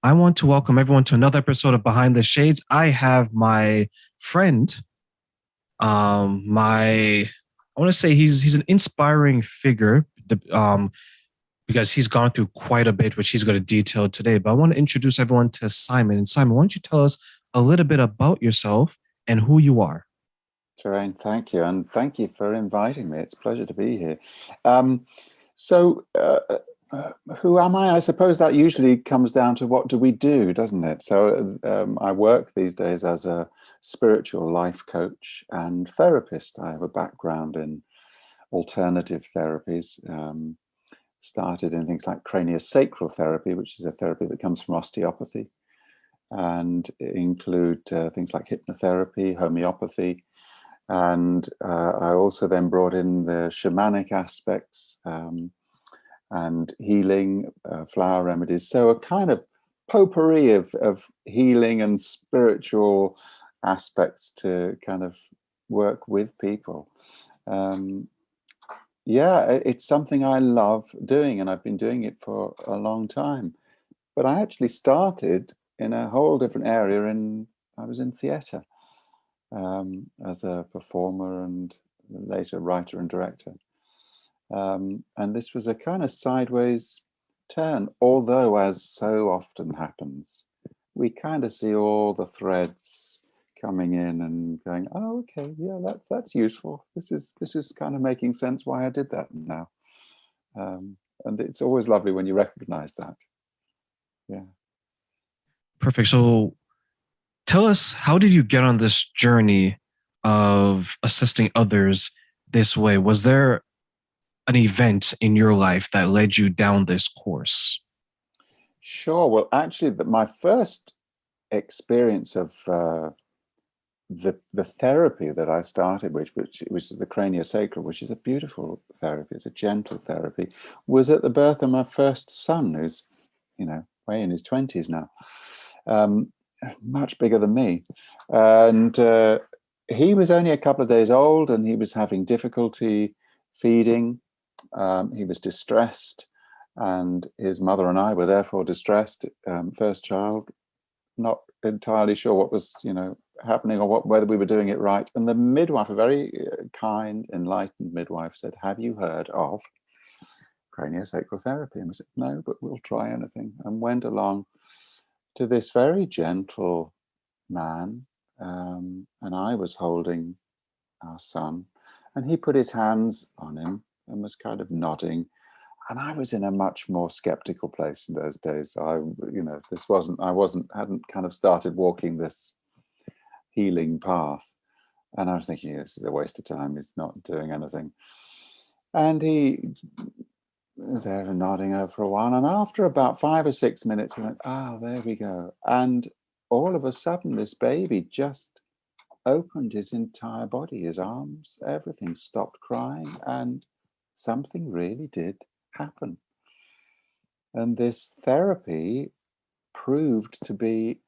I want to welcome everyone to another episode of Behind the Shades. I have my friend, my I want to say he's an inspiring figure, because he's gone through quite a bit, which he's going to detail today. But I want to introduce everyone to Simon. And Simon, why don't you tell us a little bit about yourself and who you are? Terrain, thank you, and thank you for inviting me. It's a pleasure to be here. Um, so, who am I? I suppose that usually comes down to what do we do, doesn't it? So, I work these days as a spiritual life coach and therapist. I have a background in alternative therapies. Started in things like craniosacral therapy, which is a therapy that comes from osteopathy, and include things like hypnotherapy, homeopathy. And I also then brought in the shamanic aspects and healing, flower remedies. So a kind of potpourri of healing and spiritual aspects to kind of work with people. Um, yeah, it's something I love doing, and I've been doing it for a long time. But I actually started in a whole different area. I was in theatre as a performer and later writer and director. And this was a kind of sideways turn, although, as so often happens, we kind of see all the threads coming in and going, oh, okay, yeah, that's useful. This is kind of making sense why I did that now. And it's always lovely when you recognize that. Yeah. Perfect. So tell us, how did you get on this journey of assisting others this way? Was there an event in your life that led you down this course? Sure. Well, actually, my first experience of the therapy that I started, which is the craniosacral, which is a beautiful therapy, it's a gentle therapy, was at the birth of my first son, who's, way in his 20s now, um, much bigger than me. And he was only a couple of days old, and he was having difficulty feeding. He was distressed, and his mother and I were therefore distressed. First child, not entirely sure what was, happening or whether we were doing it right. And the midwife, a very kind, enlightened midwife, said, "Have you heard of craniosacral therapy?" And I said, "No, but we'll try anything." And went along to this very gentle man, and I was holding our son, and he put his hands on him and was kind of nodding. And I was in a much more skeptical place in those days. Hadn't kind of started walking this healing path. And I was thinking, this is a waste of time. He's not doing anything. And he was there nodding over for a while. And after about 5 or 6 minutes, he went, there we go. And all of a sudden, this baby just opened his entire body, his arms, everything stopped crying. And something really did happen. And this therapy proved to be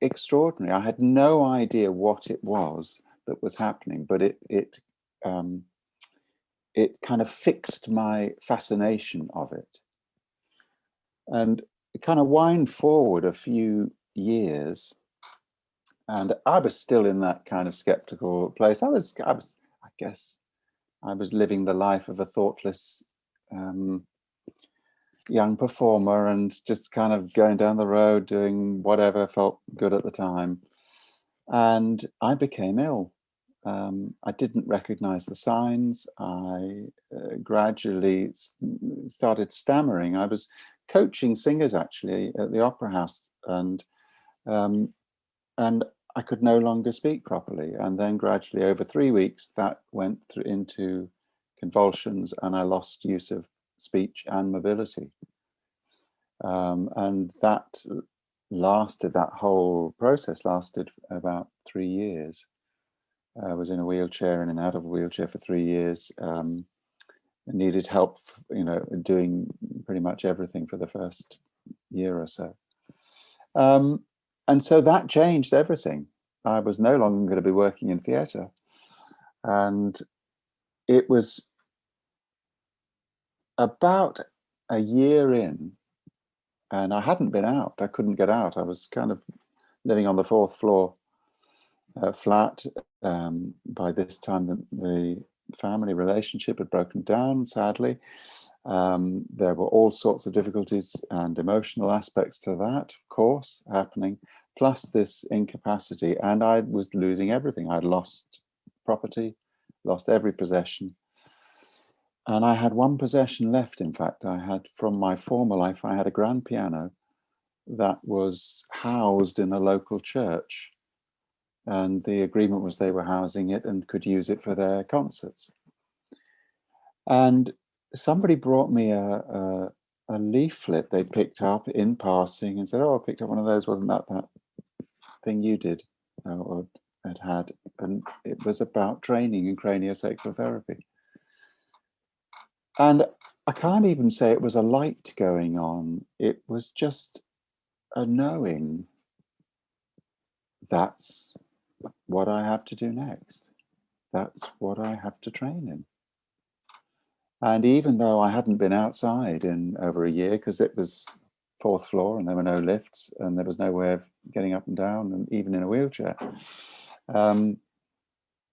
extraordinary. I had no idea what it was that was happening, but it kind of fixed my fascination of it. And it kind of wind forward a few years, and I was still in that kind of skeptical place. I guess, I was living the life of a thoughtless young performer and just kind of going down the road doing whatever felt good at the time. And I became ill. I didn't recognize the signs. I gradually started stammering. I was coaching singers actually at the Opera House, um, and I could no longer speak properly. And then gradually, over 3 weeks, that went into convulsions, and I lost use of speech and mobility. And that whole process lasted about 3 years. I was in a wheelchair and out of a wheelchair for 3 years. Needed help, doing pretty much everything for the first year or so. And so that changed everything. I was no longer going to be working in theatre. And it was about a year in, and I hadn't been out. I couldn't get out. I was kind of living on the fourth floor flat. By this time, the family relationship had broken down, sadly. There were all sorts of difficulties and emotional aspects to that, of course, happening, plus this incapacity. And I was losing everything. I'd lost property, lost every possession. And I had one possession left, in fact. I had, from my former life, I had a grand piano that was housed in a local church. And the agreement was they were housing it and could use it for their concerts. And somebody brought me a leaflet they picked up in passing and said, "Oh, I picked up one of those. Wasn't that thing you did or had?" And it was about training in craniosacral therapy. And I can't even say it was a light going on. It was just a knowing that's what I have to do next. That's what I have to train in. And even though I hadn't been outside in over a year, because it was fourth floor and there were no lifts and there was no way of getting up and down, and even in a wheelchair,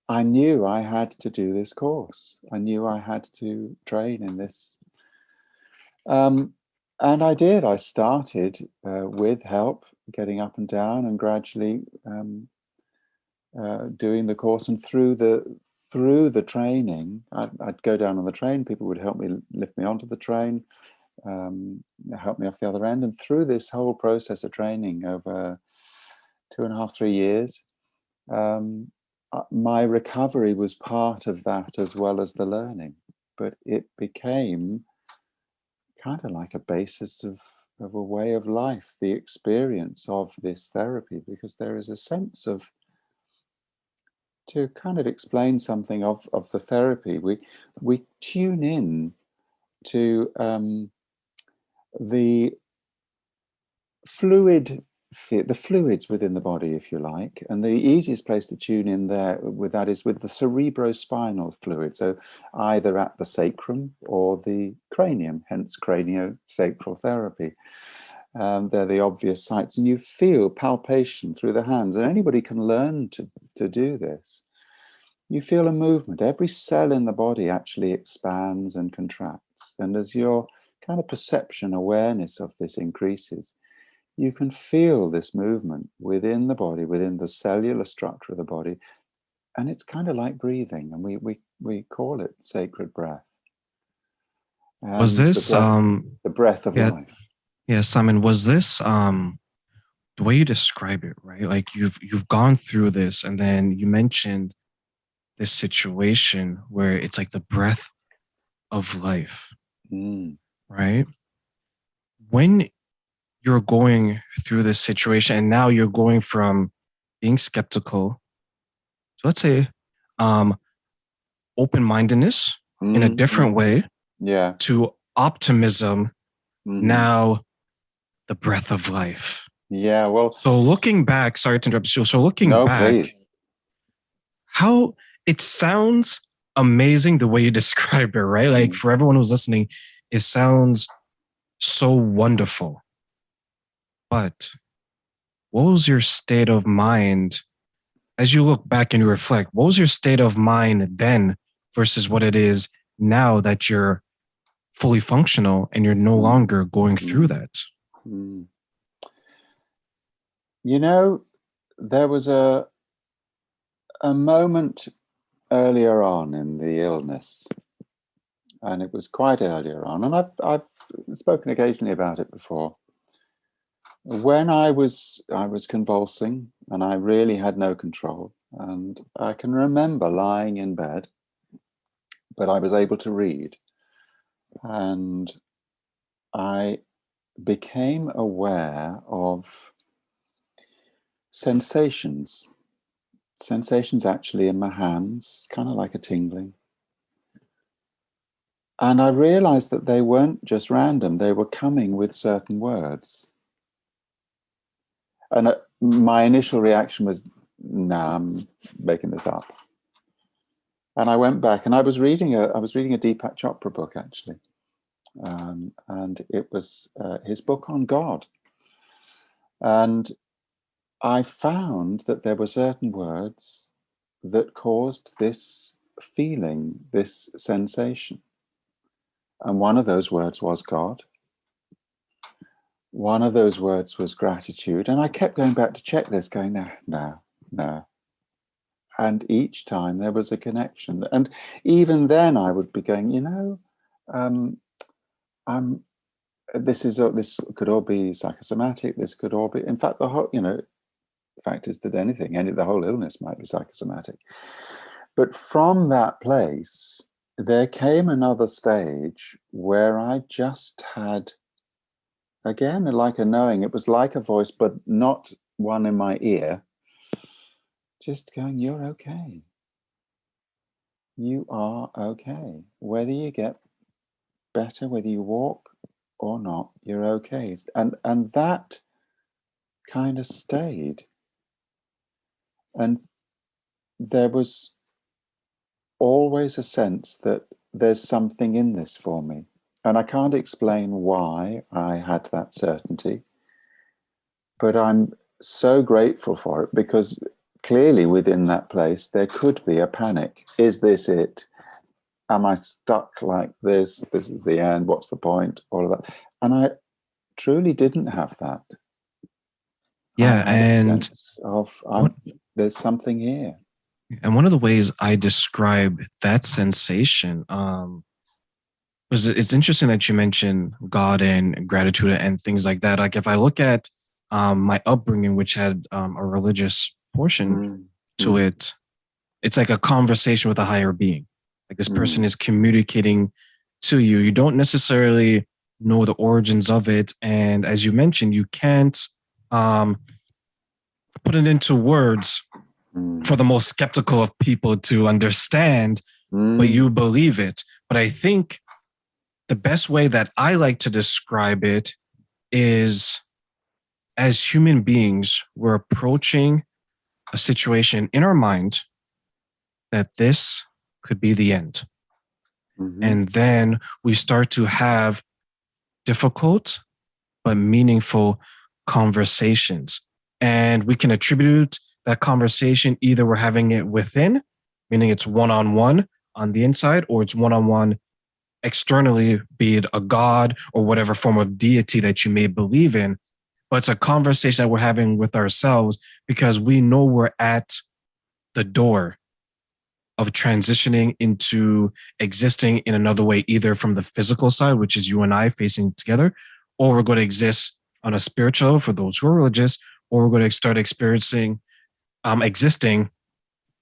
I knew I had to do this course. I knew I had to train in this. And I did. I started with help, getting up and down, and gradually doing the course. And through the training, I'd go down on the train. People would help me, lift me onto the train, help me off the other end. And through this whole process of training over 2.5, 3 years, my recovery was part of that as well as the learning. But it became kind of like a basis of a way of life, the experience of this therapy, because there is a sense of, to kind of explain something of the therapy, we tune in to the fluids within the body, if you like, and the easiest place to tune in there with that is with the cerebrospinal fluid, so either at the sacrum or the cranium, hence craniosacral therapy. They're the obvious sites, and you feel palpation through the hands, and anybody can learn to do this. You feel a movement. Every cell in the body actually expands and contracts, and as your kind of perception, awareness of this increases, you can feel this movement within the body, within the cellular structure of the body, and it's kind of like breathing, and we call it sacred breath. And Was this the breath of yeah, life. yeah, Simon, was this the way you describe it, right? Like you've gone through this, and then you mentioned this situation where it's like the breath of life, right? When you're going through this situation and now you're going from being skeptical, so let's say open-mindedness in a different way, to optimism, now the breath of life. Yeah, well, so looking back, sorry to interrupt you, so looking back, please. How it sounds amazing the way you describe it, right? Like for everyone who's listening, it sounds so wonderful. But what was your state of mind as you look back and you reflect? What was your state of mind then versus what it is now that you're fully functional and you're no longer going through that? You know, there was a moment earlier on in the illness, and it was quite earlier on, and I've spoken occasionally about it before, when I was convulsing and I really had no control, and I can remember lying in bed, but I was able to read, and I became aware of sensations actually in my hands, kind of like a tingling. And I realized that they weren't just random, they were coming with certain words. And my initial reaction was, nah, I'm making this up. And I went back and I was reading a Deepak Chopra book, actually. and it was his book on God. And I found that there were certain words that caused this feeling, this sensation. And one of those words was God. One of those words was gratitude. And I kept going back to check this, going, no. And each time there was a connection. And even then I would be going, this could all be psychosomatic. This could all be, in fact, the whole, fact is that the whole illness might be psychosomatic. But from that place, there came another stage where I just had, again, like a knowing. It was like a voice, but not one in my ear, just going, you're okay. You are okay. Whether you get better, whether you walk or not, you're okay. And that kind of stayed. And there was always a sense that there's something in this for me. And I can't explain why I had that certainty, but I'm so grateful for it, because clearly within that place, there could be a panic. Is this it? Am I stuck like this? This is the end. What's the point? All of that. And I truly didn't have that. Yeah, and there's something here. And one of the ways I describe that sensation was, it's interesting that you mentioned God and gratitude and things like that. Like if I look at my upbringing, which had a religious portion to it, it's like a conversation with a higher being. Like this person is communicating to you. You don't necessarily know the origins of it. And as you mentioned, you can't put it into words for the most skeptical of people to understand, but you believe it. But I think the best way that I like to describe it is, as human beings, we're approaching a situation in our mind that this could be the end. And then we start to have difficult but meaningful conversations. And we can attribute that conversation, either we're having it within, meaning it's one-on-one on the inside, or it's one-on-one externally, be it a god or whatever form of deity that you may believe in. But it's a conversation that we're having with ourselves, because we know we're at the door of transitioning into existing in another way, either from the physical side, which is you and I facing together, or we're going to exist on a spiritual, for those who are religious, or we're going to start experiencing existing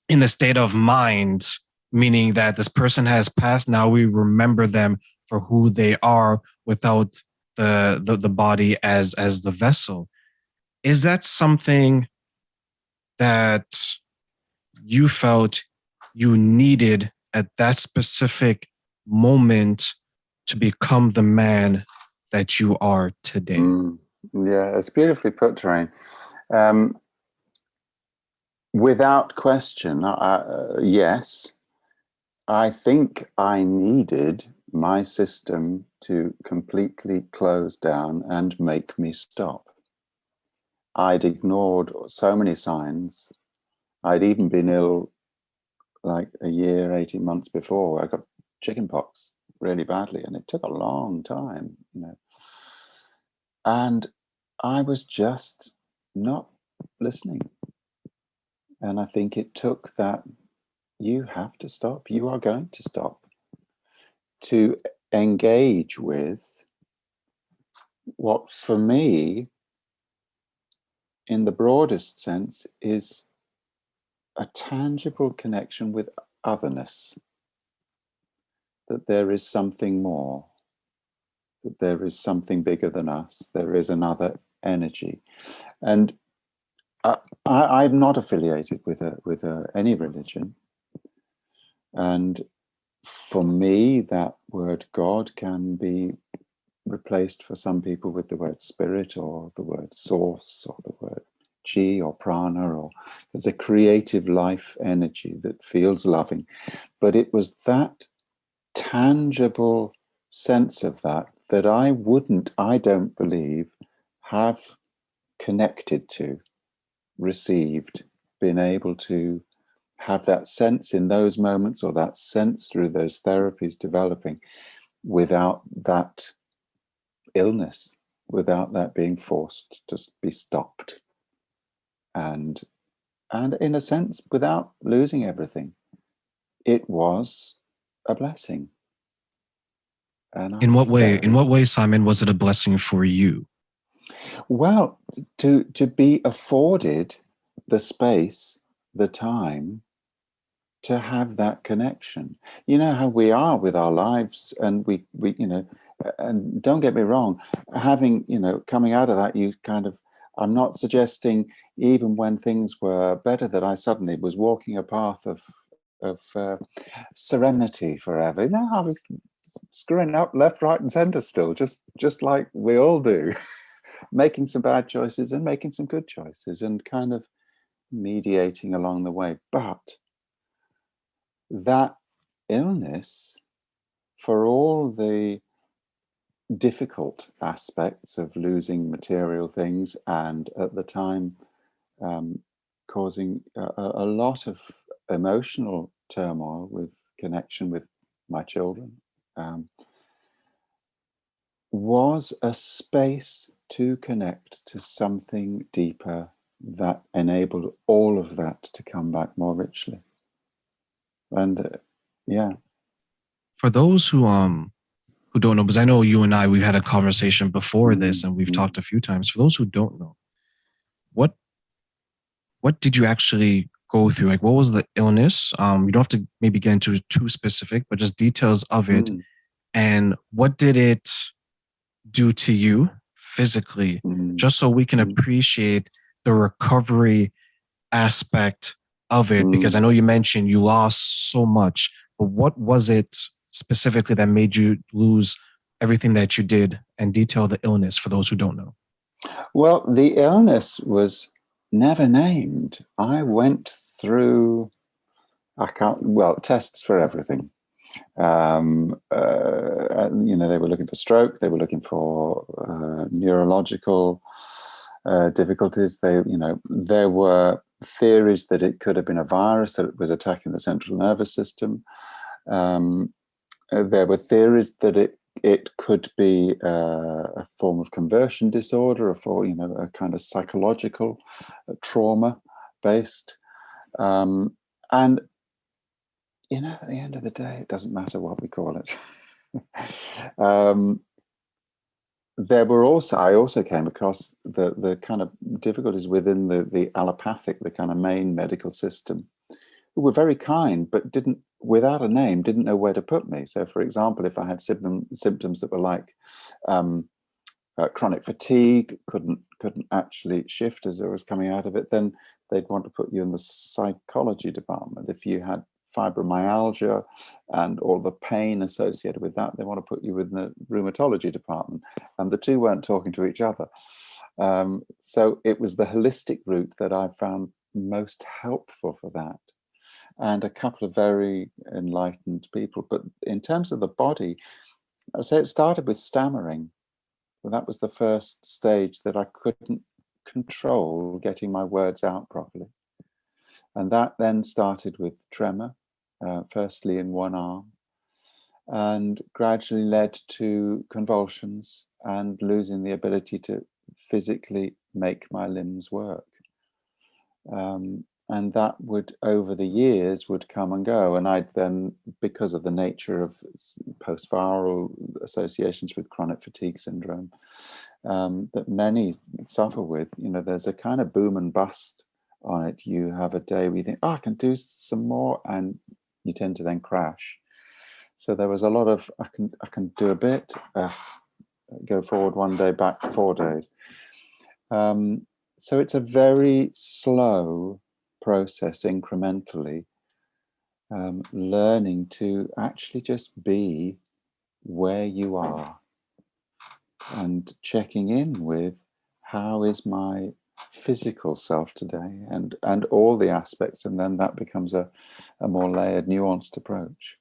in the state of mind, meaning that this person has passed. Now we remember them for who they are without the body as the vessel. Is that something that you felt you needed at that specific moment to become the man that you are today? Yeah, it's beautifully put, Terrain. Without question, yes. I think I needed my system to completely close down and make me stop. I'd ignored so many signs. I'd even been ill like a year, 18 months before. I got chickenpox really badly, and it took a long time, And I was just not listening. And I think it took that, you have to stop, you are going to stop, to engage with what for me, in the broadest sense, is a tangible connection with otherness. That there is something more, that there is something bigger than us, there is another energy. And I'm not affiliated with any religion. And for me, that word God can be replaced for some people with the word spirit, or the word source, or the word chi or prana, or there's a creative life energy that feels loving. But it was that tangible sense of that I don't believe, have connected to, received, been able to have that sense in those moments, or that sense through those therapies developing, without that illness, without that being forced to be stopped, and in a sense without losing everything. It was a blessing, and In I'm what way? In very what way, Simon, was it a blessing for you? well to be afforded the space, the time to have that connection. You know how we are with our lives, and we and don't get me wrong, having, coming out of that, you kind of, I'm not suggesting even when things were better that I suddenly was walking a path of serenity forever. No, I was screwing up left, right, and center still, just like we all do, making some bad choices and making some good choices, and kind of mediating along the way. But that illness, for all the difficult aspects of losing material things, and at the time um, causing a lot of emotional turmoil with connection with my children, um, was a space to connect to something deeper that enabled all of that to come back more richly. And yeah. For those who don't know, because I know you and I, we've had a conversation before this and we've Mm-hmm. talked a few times. For those who don't know, what what did you actually go through? Like, what was the illness? You don't have to maybe get into too specific, but just details of it. And what did it do to you physically? Mm-hmm. Just so we can appreciate the recovery aspect of it. Because I know you mentioned you lost so much, but what was it specifically that made you lose everything that you did, and detail the illness for those who don't know? Well, the illness was never named. I went through, tests for everything. They were looking for stroke, they were looking for neurological difficulties. There were theories that it could have been a virus that was attacking the central nervous system. There were theories that it could be a form of conversion disorder, a kind of psychological trauma based. And at the end of the day, it doesn't matter what we call it. I also came across the kind of difficulties within the allopathic, the kind of main medical system, who were very kind, but without a name, didn't know where to put me. So, for example, if I had symptoms that were like chronic fatigue, couldn't actually shift as I was coming out of it, then they'd want to put you in the psychology department. If you had fibromyalgia and all the pain associated with that, they want to put you in the rheumatology department, and the two weren't talking to each other. So it was the holistic route that I found most helpful for that, and a couple of very enlightened people. But in terms of the body, I say it started with stammering. Well, that was the first stage, that I couldn't control getting my words out properly. And that then started with tremor, firstly in one arm, and gradually led to convulsions and losing the ability to physically make my limbs work. And that would, over the years, would come and go. And I'd then, because of the nature of post-viral associations with chronic fatigue syndrome, that many suffer with, there's a kind of boom and bust on it. You have a day where you think, oh, I can do some more, and you tend to then crash. So there was a lot of, I can do a bit, go forward one day, back 4 days. So it's a very slow process, incrementally, learning to actually just be where you are and checking in with, how is my physical self today, and all the aspects, and then that becomes a more layered, nuanced approach.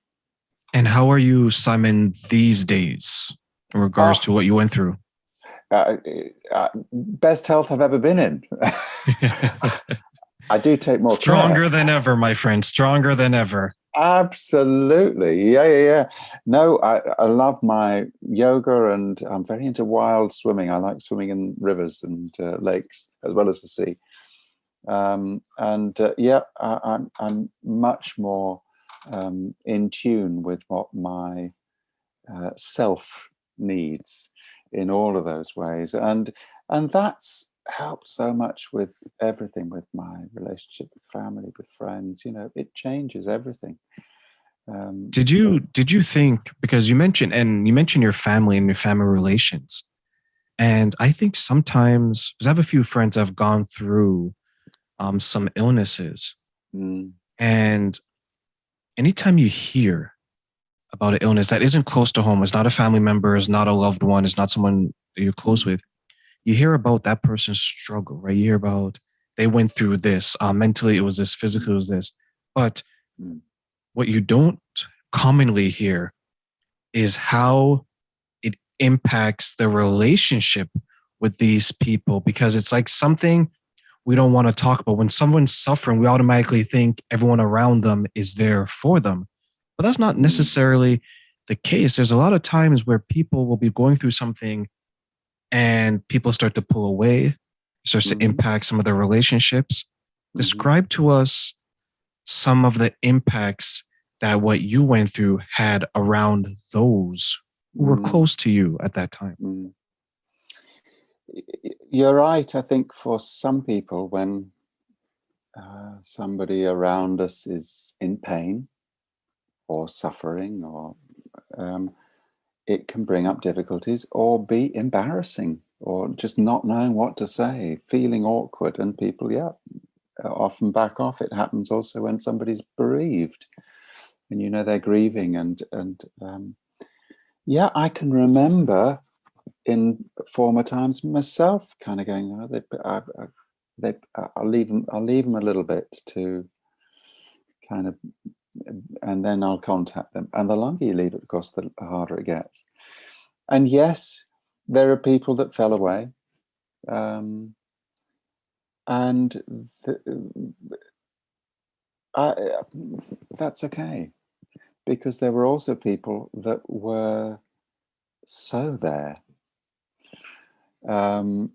And how are you, Simon, these days in regards Oh, to what you went through? uh, best health I've ever been in. I do take more care. Stronger than ever, my friend. Stronger than ever. Absolutely. Yeah, yeah, yeah. No, I love my yoga and I'm very into wild swimming. I like swimming in rivers and lakes as well as the sea. Yeah, I'm much more in tune with what my self needs in all of those ways, and that's helped so much with everything, with my relationship with family, with friends. You know, it changes everything. So Did you think, because you mentioned your family and your family relations, and I think sometimes, because I have a few friends that have gone through some illnesses, mm, and anytime you hear about an illness that isn't close to home, is not a family member, is not a loved one, is not someone that you're close mm, with, you hear about that person's struggle, right? You hear about they went through this, mentally it was this, physically it was this, but mm, what you don't commonly hear is how it impacts the relationship with these people, because it's like something we don't want to talk about. When someone's suffering, we automatically think everyone around them is there for them. But that's not mm, necessarily the case. There's a lot of times where people will be going through something and people start to pull away, starts to mm, impact some of their relationships. mm, Describe to us some of the impacts that what you went through had around those who were mm, close to you at that time. mm. You're right. I think for some people, when somebody around us is in pain or suffering, or um, it can bring up difficulties or be embarrassing or just not knowing what to say, feeling awkward, and people, yeah, often back off. It happens also when somebody's bereaved and you know they're grieving, and yeah, I can remember in former times myself kind of going, oh, I'll leave them a little bit to kind of, and then I'll contact them. And the longer you leave it, of course, the harder it gets. And yes, there are people that fell away, um, and th- I, that's okay, because there were also people that were so there, um,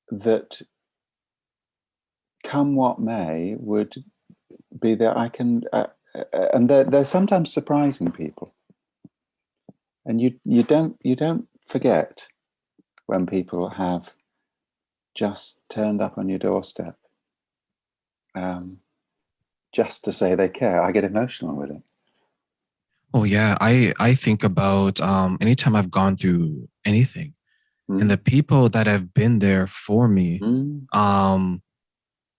that come what may would be there. I can, and they're sometimes surprising people, and you don't forget when people have just turned up on your doorstep, um, just to say they care. I get emotional with it. Oh yeah, I think about anytime I've gone through anything and the Mm, people that have been there for me, mm, um,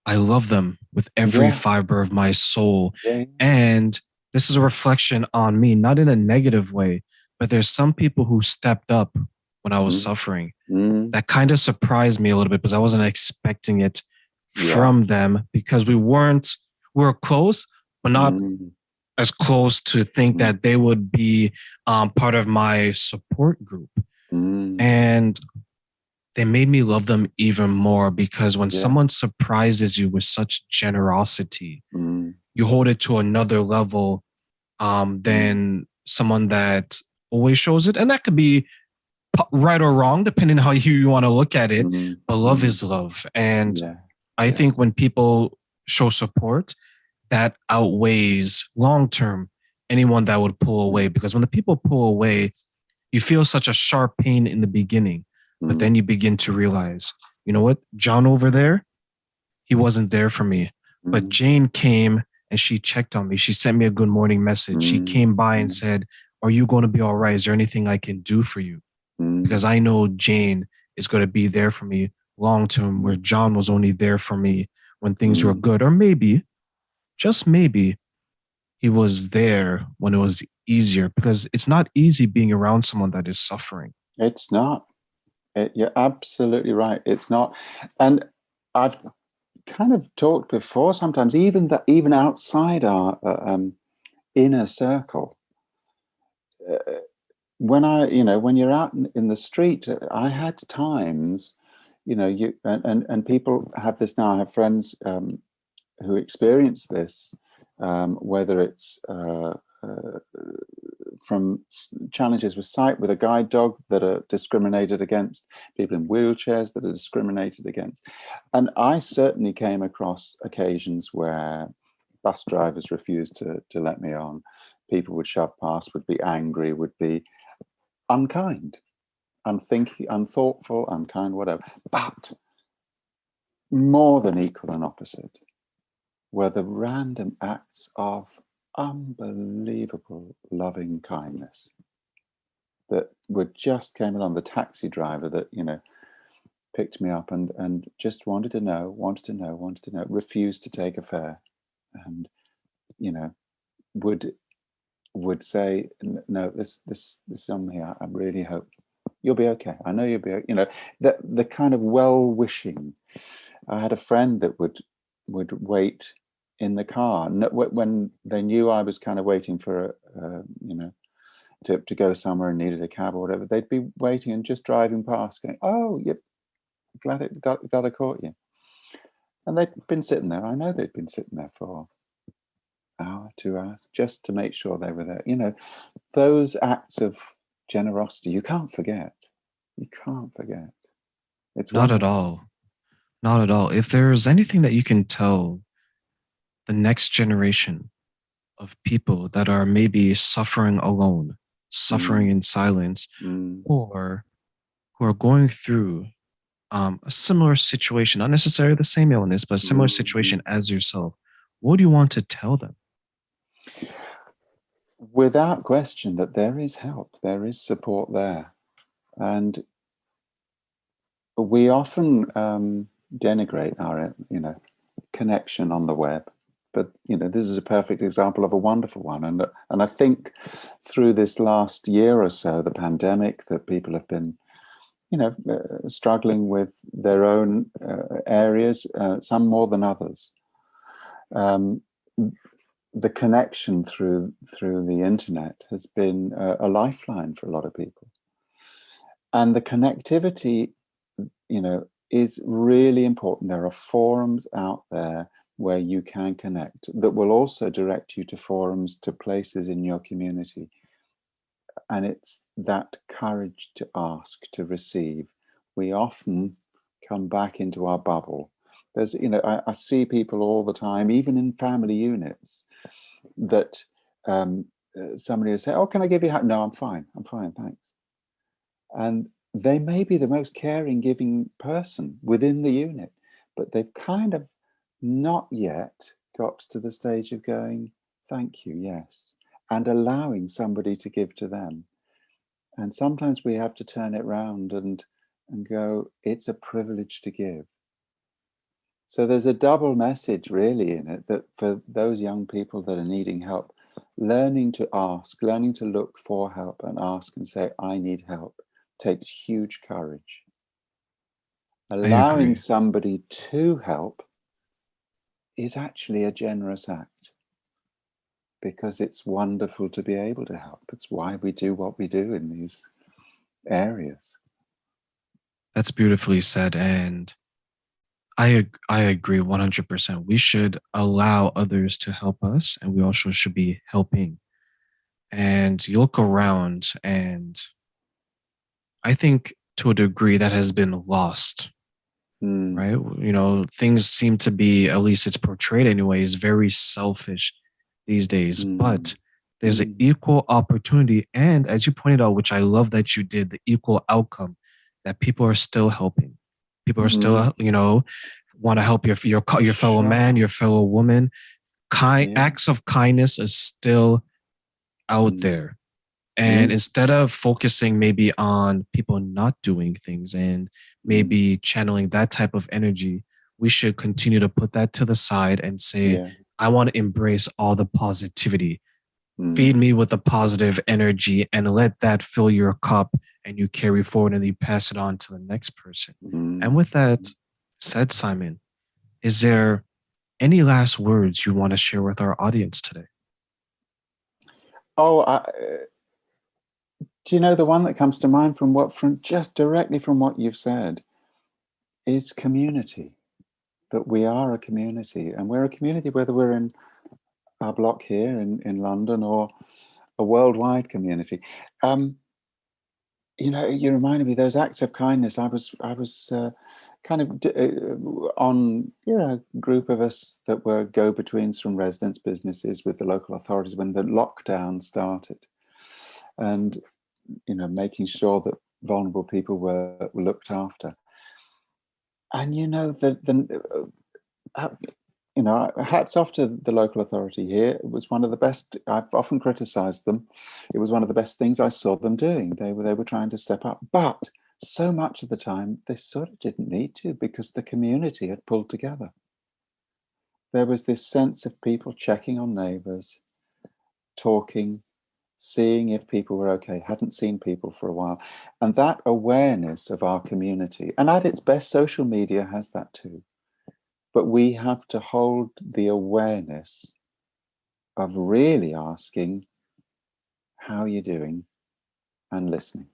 I love them with every yeah, fiber of my soul. yeah. And this is a reflection on me, not in a negative way, but there's some people who stepped up when I was Mm, suffering. mm, That kind of surprised me a little bit because I wasn't expecting it yeah. from them, because we were close, but not Mm, as close to think mm, that they would be part of my support group. mm, And they made me love them even more, because when yeah. someone surprises you with such generosity, Mm, you hold it to another level mm, than someone that always shows it. And that could be right or wrong, depending on how you want to look at it. mm, But love mm, is love. And yeah, I yeah. think when people show support, that outweighs long term anyone that would pull away. Mm, Because when the people pull away, you feel such a sharp pain in the beginning, but then mm, you begin to realize, you know what, John over there, he wasn't there for me. But mm, Jane came and she checked on me. She sent me a good morning message. She mm, came by and mm, said, "Are you going to be all right? Is there anything I can do for you?" Because mm, I know Jane is going to be there for me long term, where mm, John was only there for me when things were mm. good. Or maybe, just maybe, he was there when it was easier, because it's not easy being around someone that is suffering. It's not. You're absolutely right. It's not. And I've kind of talked before. Sometimes even that, even outside our inner circle, when you're out in the street, I had times, and people have this now. I have friends who experience this, whether it's from challenges with sight, with a guide dog that are discriminated against, people in wheelchairs that are discriminated against. And I certainly came across occasions where bus drivers refused to let me on. People would shove past, would be angry, would be unkind, unthinking, unthoughtful, unkind, whatever. But more than equal and opposite were the random acts of unbelievable loving kindness that just came along. The taxi driver that picked me up and just wanted to know, refused to take a fare, and would say, no, this is on me. I really hope you'll be okay. I know you'll be okay. The kind of well-wishing. I had a friend that would wait in the car when they knew I was kind of waiting for to go somewhere and needed a cab or whatever. They'd be waiting and just driving past, going, "Oh, yep, glad I caught you." And they'd been sitting there. I know they'd been sitting there for an hour, 2 hours, just to make sure they were there. Those acts of generosity you can't forget. You can't forget. It's Not at wonderful. all. Not at all. If there's anything that you can tell the next generation of people that are maybe suffering alone, suffering in silence, Mm, or who are going through a similar situation, not necessarily the same illness, but a similar situation mm. as yourself, what do you want to tell them? Without question, that there is help, there is support there. And we often denigrate our connection on the web, but this is a perfect example of a wonderful one. And I think through this last year or so, the pandemic, that people have been struggling with their own areas, some more than others. The connection through the internet has been a lifeline for a lot of people, and the connectivity is really important. There are forums out there where you can connect that will also direct you to forums, to places in your community. And it's that courage to ask, to receive. We often come back into our bubble. There's, I see people all the time, even in family units, that somebody will say, "Oh, can I give you a hug?" "No, I'm fine, thanks." And they may be the most caring, giving person within the unit, but they've kind of not yet got to the stage of going, "Thank you, yes," and allowing somebody to give to them. And sometimes we have to turn it round and go, it's a privilege to give. So there's a double message really in it, that for those young people that are needing help, learning to ask, learning to look for help and ask and say, "I need help," takes huge courage. I Allowing agree. somebody to help is actually a generous act, because it's wonderful to be able to help. It's why we do what we do in these areas. That's beautifully said. And I agree 100%. We should allow others to help us, and we also should be helping. And you look around, and I think to a degree that has been lost, Mm, right? Things seem to be, at least it's portrayed anyways, very selfish these days. mm, But there's an mm. equal opportunity. And as you pointed out, which I love that you did, the equal outcome, that people are still helping. People are Mm, still, want to help your fellow man, sure. your fellow woman. Yeah. Acts of kindness is still out Mm, there. And mm, instead of focusing maybe on people not doing things and mm. maybe channeling that type of energy, we should continue to put that to the side and say, Yeah. I want to embrace all the positivity. Feed Mm, me with the positive energy and let that fill your cup, and you carry forward and you pass it on to the next person. And mm. with that said, Simon, is there any last words you want to share with our audience today? Oh, Do you know the one that comes to mind from just directly from what you've said is community. That we are a community, and we're a community whether we're in our block here in London or a worldwide community. You reminded me those acts of kindness. I was kind of on a group of us that were go-betweens from residents' businesses with the local authorities when the lockdown started, and making sure that vulnerable people were looked after. And hats off to the local authority here. It was one of the best. I've often criticised them. It was one of the best things I saw them doing. They were trying to step up, but so much of the time they sort of didn't need to, because the community had pulled together. There was this sense of people checking on neighbours, talking, seeing if people were okay, hadn't seen people for a while. And that awareness of our community, and at its best, social media has that too. But we have to hold the awareness of really asking, how are you doing? And listening.